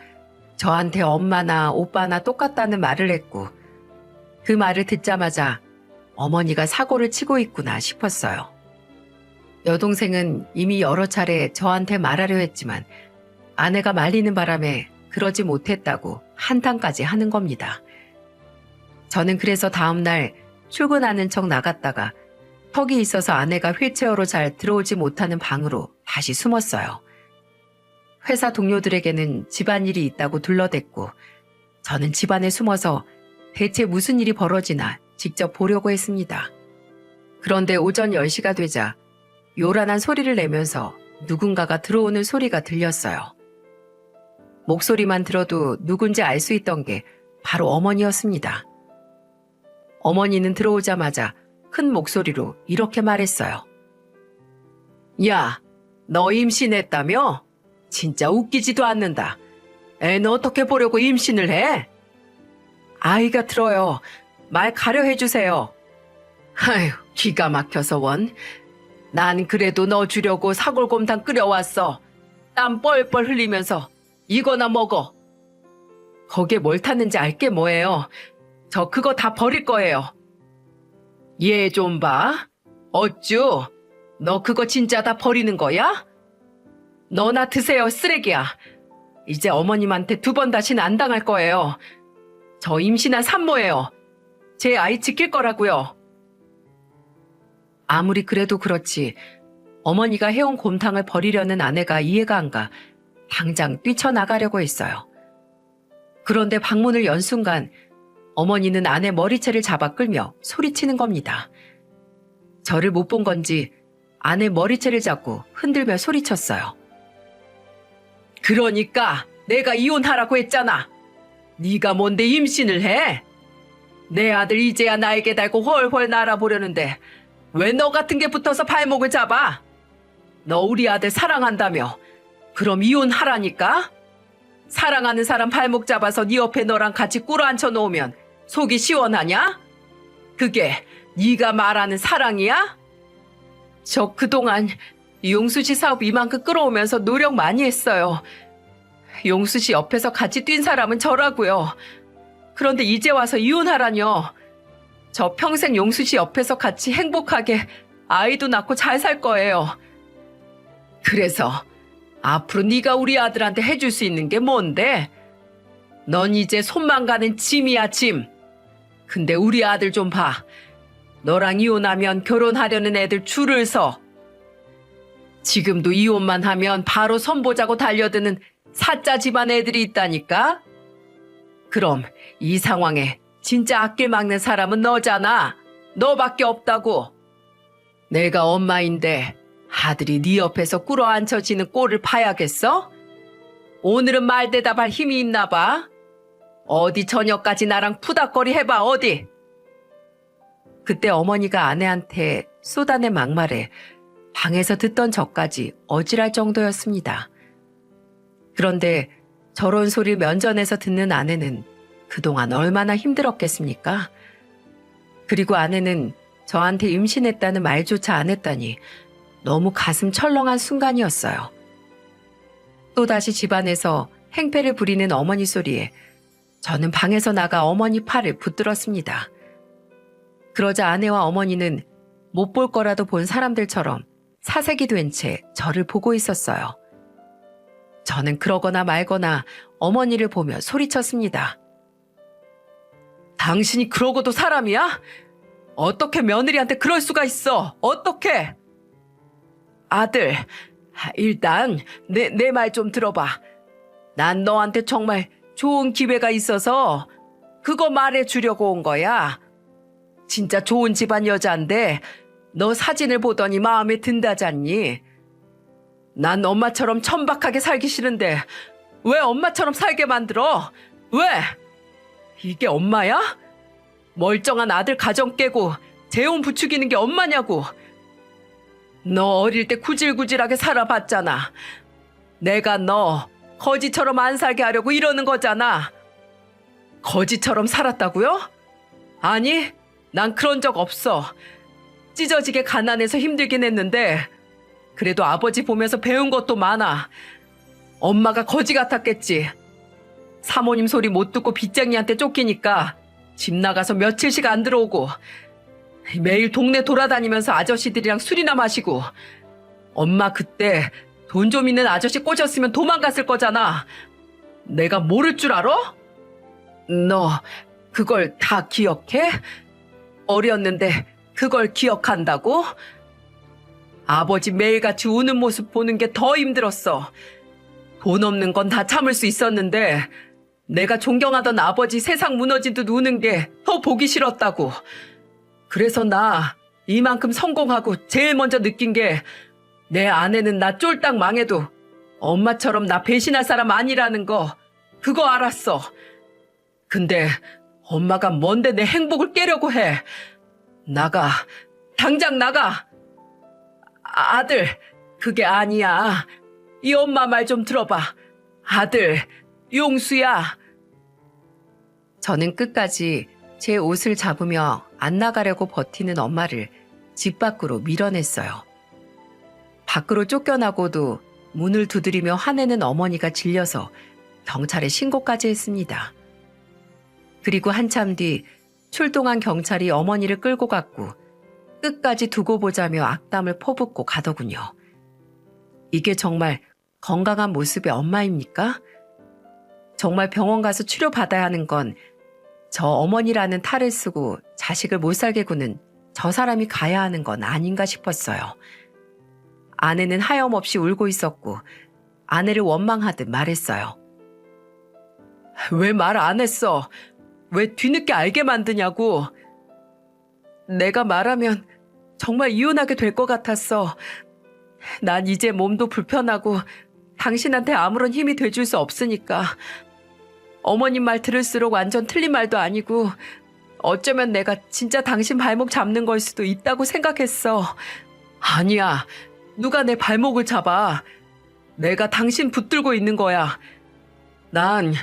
저한테 엄마나 오빠나 똑같다는 말을 했고 그 말을 듣자마자 어머니가 사고를 치고 있구나 싶었어요. 여동생은 이미 여러 차례 저한테 말하려 했지만 아내가 말리는 바람에 그러지 못했다고 한탄까지 하는 겁니다. 저는 그래서 다음날 출근하는 척 나갔다가 턱이 있어서 아내가 휠체어로 잘 들어오지 못하는 방으로 다시 숨었어요. 회사 동료들에게는 집안일이 있다고 둘러댔고 저는 집안에 숨어서 대체 무슨 일이 벌어지나 직접 보려고 했습니다. 그런데 오전 10시가 되자 요란한 소리를 내면서 누군가가 들어오는 소리가 들렸어요. 목소리만 들어도 누군지 알 수 있던 게 바로 어머니였습니다. 어머니는 들어오자마자 큰 목소리로 이렇게 말했어요. 야, 너 임신했다며? 진짜 웃기지도 않는다. 애는 어떻게 보려고 임신을 해? 아이가 들어요. 말 가려 해주세요. 아휴, 기가 막혀서 원. 난 그래도 너 주려고 사골곰탕 끓여왔어. 땀 뻘뻘 흘리면서 이거나 먹어. 거기에 뭘 탔는지 알게 뭐예요. 저 그거 다 버릴 거예요. 얘 좀 봐. 어쭈? 너 그거 진짜 다 버리는 거야? 너나 드세요, 쓰레기야. 이제 어머님한테 2번 다시는 안 당할 거예요. 저 임신한 산모예요. 제 아이 지킬 거라고요. 아무리 그래도 그렇지 어머니가 해온 곰탕을 버리려는 아내가 이해가 안 가 당장 뛰쳐나가려고 했어요. 그런데 방문을 연 순간 어머니는 아내 머리채를 잡아 끌며 소리치는 겁니다. 저를 못 본 건지 아내 머리채를 잡고 흔들며 소리쳤어요. 그러니까 내가 이혼하라고 했잖아. 네가 뭔데 임신을 해? 내 아들 이제야 나에게 달고 훨훨 날아보려는데 왜 너 같은 게 붙어서 발목을 잡아? 너 우리 아들 사랑한다며. 그럼 이혼하라니까? 사랑하는 사람 발목 잡아서 네 옆에 너랑 같이 꿇어앉혀 놓으면 속이 시원하냐? 그게 네가 말하는 사랑이야? 저 그동안 용수 씨 사업 이만큼 끌어오면서 노력 많이 했어요. 용수 씨 옆에서 같이 뛴 사람은 저라고요. 그런데 이제 와서 이혼하라뇨. 저 평생 용수 씨 옆에서 같이 행복하게 아이도 낳고 잘 살 거예요. 그래서 앞으로 네가 우리 아들한테 해줄 수 있는 게 뭔데? 넌 이제 손만 가는 짐이야, 짐. 근데 우리 아들 좀 봐. 너랑 이혼하면 결혼하려는 애들 줄을 서. 지금도 이혼만 하면 바로 선보자고 달려드는 사짜 집안 애들이 있다니까? 그럼 이 상황에 진짜 앞길 막는 사람은 너잖아. 너밖에 없다고. 내가 엄마인데 아들이 네 옆에서 꿇어앉혀지는 꼴을 봐야겠어? 오늘은 말 대답할 힘이 있나 봐. 어디 저녁까지 나랑 푸닥거리 해봐, 어디. 그때 어머니가 아내한테 쏟아낸 막말에 방에서 듣던 저까지 어질할 정도였습니다. 그런데 저런 소리를 면전에서 듣는 아내는 그동안 얼마나 힘들었겠습니까? 그리고 아내는 저한테 임신했다는 말조차 안 했다니 너무 가슴 철렁한 순간이었어요. 또다시 집안에서 행패를 부리는 어머니 소리에 저는 방에서 나가 어머니 팔을 붙들었습니다. 그러자 아내와 어머니는 못 볼 거라도 본 사람들처럼 사색이 된 채 저를 보고 있었어요. 저는 그러거나 말거나 어머니를 보며 소리쳤습니다. 당신이 그러고도 사람이야? 어떻게 며느리한테 그럴 수가 있어? 어떻게? 아들, 일단 내 말 좀 들어봐. 난 너한테 정말 좋은 기회가 있어서 그거 말해주려고 온 거야. 진짜 좋은 집안 여자인데 너 사진을 보더니 마음에 든다잖니. 난 엄마처럼 천박하게 살기 싫은데 왜 엄마처럼 살게 만들어? 왜? 이게 엄마야? 멀쩡한 아들 가정 깨고 재혼 부추기는 게 엄마냐고. 너 어릴 때 구질구질하게 살아봤잖아. 내가 너 거지처럼 안 살게 하려고 이러는 거잖아. 거지처럼 살았다고요? 아니, 난 그런 적 없어. 찢어지게 가난해서 힘들긴 했는데 그래도 아버지 보면서 배운 것도 많아. 엄마가 거지 같았겠지. 사모님 소리 못 듣고 빚쟁이한테 쫓기니까 집 나가서 며칠씩 안 들어오고 매일 동네 돌아다니면서 아저씨들이랑 술이나 마시고. 엄마 그때 돈 좀 있는 아저씨 꼬셨으면 도망갔을 거잖아. 내가 모를 줄 알아? 너 그걸 다 기억해? 어렸는데 그걸 기억한다고? 아버지 매일같이 우는 모습 보는 게 더 힘들었어. 돈 없는 건 다 참을 수 있었는데 내가 존경하던 아버지 세상 무너진 듯 우는 게 더 보기 싫었다고. 그래서 나 이만큼 성공하고 제일 먼저 느낀 게 내 아내는 나 쫄딱 망해도 엄마처럼 나 배신할 사람 아니라는 거, 그거 알았어. 근데 엄마가 뭔데 내 행복을 깨려고 해. 나가. 당장 나가. 아들, 그게 아니야. 이 엄마 말 좀 들어봐. 아들, 용수야. 저는 끝까지 제 옷을 잡으며 안 나가려고 버티는 엄마를 집 밖으로 밀어냈어요. 밖으로 쫓겨나고도 문을 두드리며 화내는 어머니가 질려서 경찰에 신고까지 했습니다. 그리고 한참 뒤 출동한 경찰이 어머니를 끌고 갔고 끝까지 두고 보자며 악담을 퍼붓고 가더군요. 이게 정말 건강한 모습의 엄마입니까? 정말 병원 가서 치료받아야 하는 건 저 어머니라는 탈을 쓰고 자식을 못 살게 구는 저 사람이 가야 하는 건 아닌가 싶었어요. 아내는 하염없이 울고 있었고 아내를 원망하듯 말했어요. 왜 말 안 했어? 왜 뒤늦게 알게 만드냐고. 내가 말하면 정말 이혼하게 될 것 같았어. 난 이제 몸도 불편하고 당신한테 아무런 힘이 돼줄 수 없으니까. 어머님 말 들을수록 완전 틀린 말도 아니고 어쩌면 내가 진짜 당신 발목 잡는 걸 수도 있다고 생각했어. 아니야. 누가 내 발목을 잡아. 내가 당신 붙들고 있는 거야. 난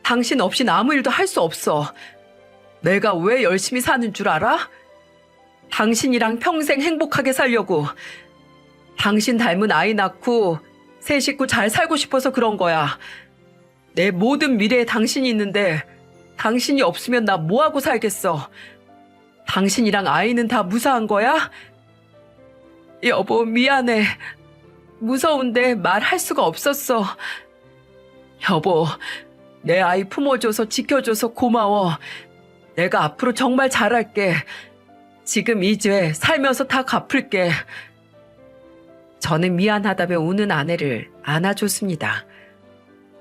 당신 없인 아무 일도 할 수 없어. 내가 왜 열심히 사는 줄 알아? 당신이랑 평생 행복하게 살려고. 당신 닮은 아이 낳고 새 식구 잘 살고 싶어서 그런 거야. 내 모든 미래에 당신이 있는데 당신이 없으면 나 뭐하고 살겠어. 당신이랑 아이는 다 무사한 거야? 여보, 미안해. 무서운데 말할 수가 없었어. 여보, 내 아이 품어줘서 지켜줘서 고마워. 내가 앞으로 정말 잘할게. 지금 이 죄 살면서 다 갚을게. 저는 미안하다며 우는 아내를 안아줬습니다.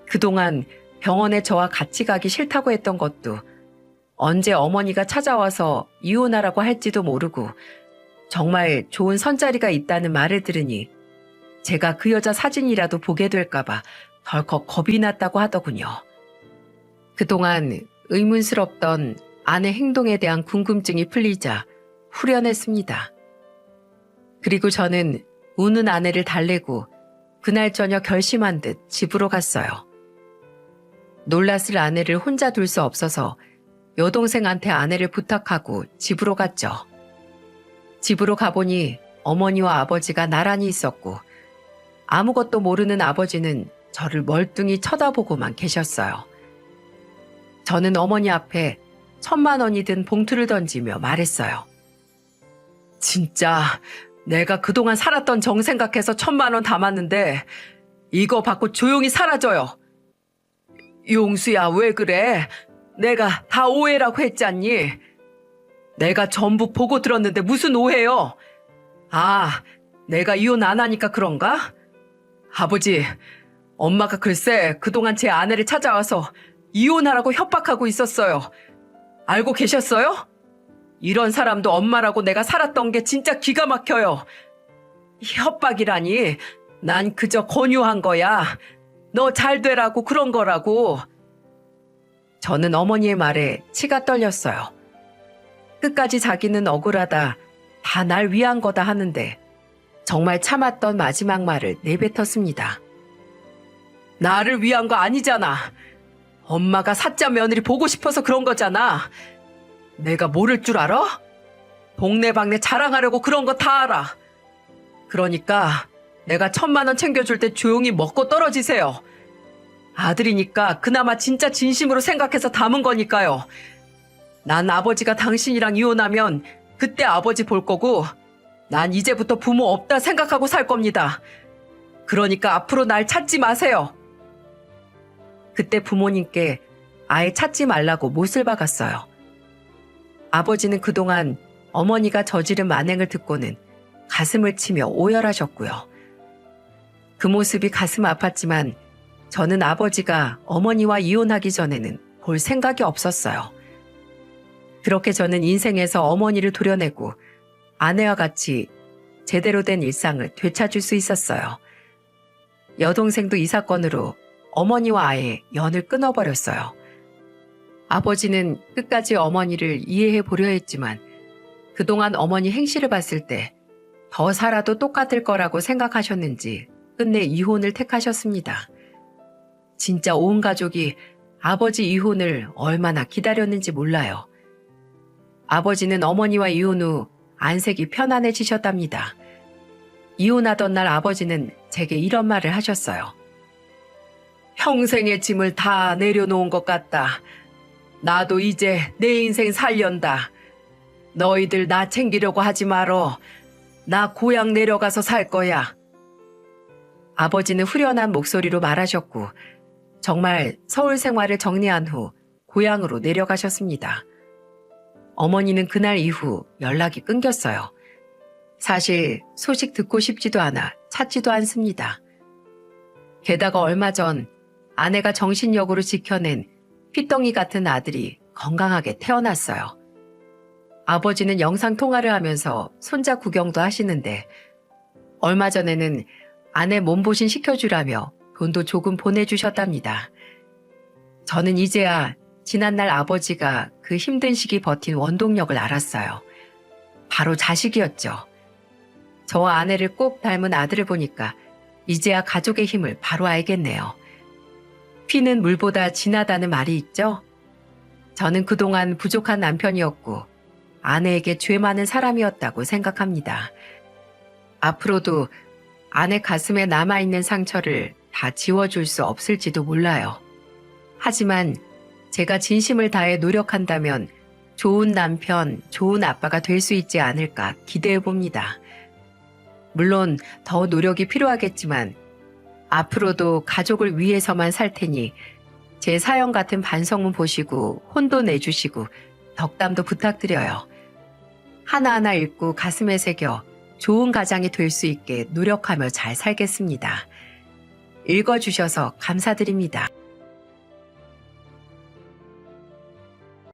그동안 병원에 저와 같이 가기 싫다고 했던 것도 언제 어머니가 찾아와서 이혼하라고 할지도 모르고 정말 좋은 선자리가 있다는 말을 들으니 제가 그 여자 사진이라도 보게 될까봐 덜컥 겁이 났다고 하더군요. 그동안 의문스럽던 아내 행동에 대한 궁금증이 풀리자 후련했습니다. 그리고 저는 우는 아내를 달래고 그날 저녁 결심한 듯 집으로 갔어요. 놀랐을 아내를 혼자 둘 수 없어서 여동생한테 아내를 부탁하고 집으로 갔죠. 집으로 가보니 어머니와 아버지가 나란히 있었고 아무것도 모르는 아버지는 저를 멀뚱히 쳐다보고만 계셨어요. 저는 어머니 앞에 1,000만 원이 든 봉투를 던지며 말했어요. 진짜 내가 그동안 살았던 정 생각해서 1,000만 원 담았는데 이거 받고 조용히 사라져요. 용수야, 왜 그래? 내가 다 오해라고 했잖니. 내가 전부 보고 들었는데 무슨 오해요? 아, 내가 이혼 안 하니까 그런가? 아버지, 엄마가 글쎄 그동안 제 아내를 찾아와서 이혼하라고 협박하고 있었어요. 알고 계셨어요? 이런 사람도 엄마라고 내가 살았던 게 진짜 기가 막혀요. 협박이라니, 난 그저 권유한 거야. 너 잘 되라고 그런 거라고. 저는 어머니의 말에 치가 떨렸어요. 끝까지 자기는 억울하다, 다 날 위한 거다 하는데 정말 참았던 마지막 말을 내뱉었습니다. 나를 위한 거 아니잖아. 엄마가 사짜 며느리 보고 싶어서 그런 거잖아. 내가 모를 줄 알아? 동네방네 자랑하려고 그런 거 다 알아. 그러니까 내가 1,000만 원 챙겨줄 때 조용히 먹고 떨어지세요. 아들이니까 그나마 진짜 진심으로 생각해서 담은 거니까요. 난 아버지가 당신이랑 이혼하면 그때 아버지 볼 거고 난 이제부터 부모 없다 생각하고 살 겁니다. 그러니까 앞으로 날 찾지 마세요. 그때 부모님께 아예 찾지 말라고 못을 박았어요. 아버지는 그동안 어머니가 저지른 만행을 듣고는 가슴을 치며 오열하셨고요. 그 모습이 가슴 아팠지만 저는 아버지가 어머니와 이혼하기 전에는 볼 생각이 없었어요. 그렇게 저는 인생에서 어머니를 도려내고 아내와 같이 제대로 된 일상을 되찾을 수 있었어요. 여동생도 이 사건으로 어머니와 아예 연을 끊어버렸어요. 아버지는 끝까지 어머니를 이해해 보려 했지만 그동안 어머니 행실을 봤을 때 더 살아도 똑같을 거라고 생각하셨는지 끝내 이혼을 택하셨습니다. 진짜 온 가족이 아버지 이혼을 얼마나 기다렸는지 몰라요. 아버지는 어머니와 이혼 후 안색이 편안해지셨답니다. 이혼하던 날 아버지는 제게 이런 말을 하셨어요. 평생의 짐을 다 내려놓은 것 같다. 나도 이제 내 인생 살련다. 너희들 나 챙기려고 하지 말어. 나 고향 내려가서 살 거야. 아버지는 후련한 목소리로 말하셨고 정말 서울 생활을 정리한 후 고향으로 내려가셨습니다. 어머니는 그날 이후 연락이 끊겼어요. 사실 소식 듣고 싶지도 않아 찾지도 않습니다. 게다가 얼마 전 아내가 정신력으로 지켜낸 피덩이 같은 아들이 건강하게 태어났어요. 아버지는 영상통화를 하면서 손자 구경도 하시는데 얼마 전에는 아내 몸보신 시켜주라며 돈도 조금 보내주셨답니다. 저는 이제야 지난날 아버지가 그 힘든 시기 버틴 원동력을 알았어요. 바로 자식이었죠. 저와 아내를 꼭 닮은 아들을 보니까 이제야 가족의 힘을 바로 알겠네요. 피는 물보다 진하다는 말이 있죠? 저는 그동안 부족한 남편이었고 아내에게 죄 많은 사람이었다고 생각합니다. 앞으로도 아내 가슴에 남아있는 상처를 다 지워줄 수 없을지도 몰라요. 하지만 제가 진심을 다해 노력한다면 좋은 남편, 좋은 아빠가 될 수 있지 않을까 기대해 봅니다. 물론 더 노력이 필요하겠지만 앞으로도 가족을 위해서만 살 테니 제 사연 같은 반성문 보시고 혼도 내주시고 덕담도 부탁드려요. 하나하나 읽고 가슴에 새겨 좋은 가장이 될 수 있게 노력하며 잘 살겠습니다. 읽어주셔서 감사드립니다.